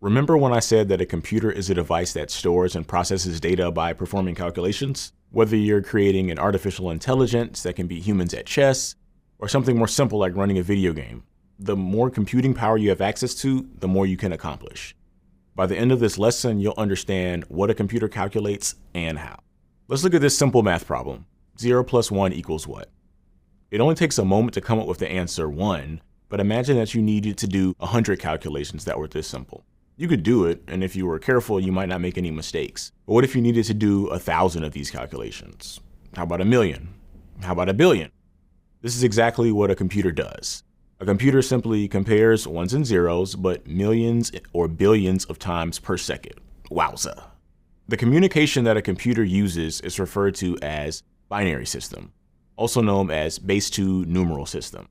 Remember when I said that a computer is a device that stores and processes data by performing calculations? Whether you're creating an artificial intelligence that can beat humans at chess, or something more simple like running a video game, the more computing power you have access to, the more you can accomplish. By the end of this lesson, you'll understand what a computer calculates and how. Let's look at this simple math problem. 0 plus 1 equals what? It only takes a moment to come up with the answer 1, but imagine that you needed to do 100 calculations that were this simple. You could do it, and if you were careful, you might not make any mistakes. But what if you needed to do 1,000 of these calculations? How about 1,000,000? How about 1,000,000,000? This is exactly what a computer does. A computer simply compares ones and zeros, but millions or billions of times per second. Wowza. The communication that a computer uses is referred to as binary system, also known as base 2 numeral system.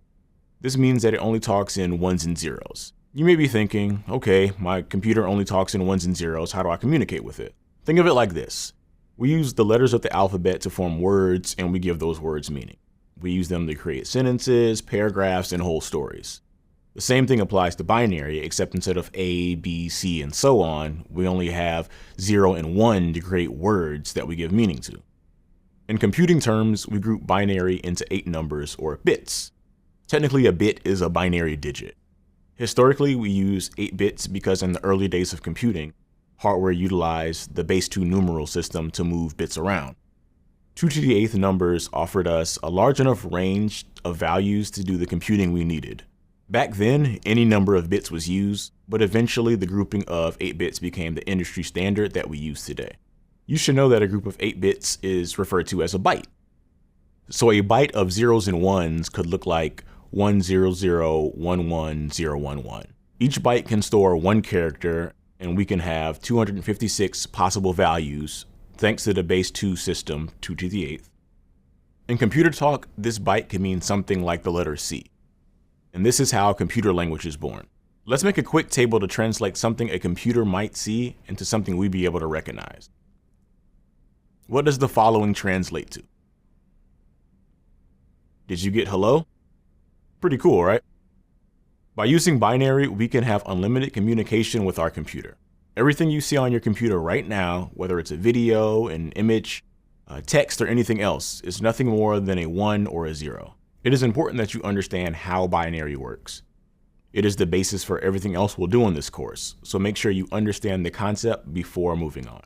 This means that it only talks in ones and zeros. You may be thinking, okay, my computer only talks in ones and zeros, how do I communicate with it? Think of it like this. We use the letters of the alphabet to form words, and we give those words meaning. We use them to create sentences, paragraphs, and whole stories. The same thing applies to binary, except instead of A, B, C, and so on, we only have 0 and 1 to create words that we give meaning to. In computing terms, we group binary into 8 numbers, or bits. Technically, a bit is a binary digit. Historically, we use 8 bits because in the early days of computing, hardware utilized the base 2 numeral system to move bits around. 2 to the 8th numbers offered us a large enough range of values to do the computing we needed. Back then, any number of bits was used, but eventually the grouping of 8 bits became the industry standard that we use today. You should know that a group of 8 bits is referred to as a byte. So a byte of zeros and ones could look like 100111011. Each byte can store 1 character, and we can have 256 possible values thanks to the base 2 system, 2 to the 8th. In computer talk, this byte can mean something like the letter C. And this is how computer language is born. Let's make a quick table to translate something a computer might see into something we'd be able to recognize. What does the following translate to? Did you get hello? Pretty cool, right? By using binary, we can have unlimited communication with our computer. Everything you see on your computer right now, whether it's a video, an image, text, or anything else, is nothing more than a 1 or a 0. It is important that you understand how binary works. It is the basis for everything else we'll do in this course, so make sure you understand the concept before moving on.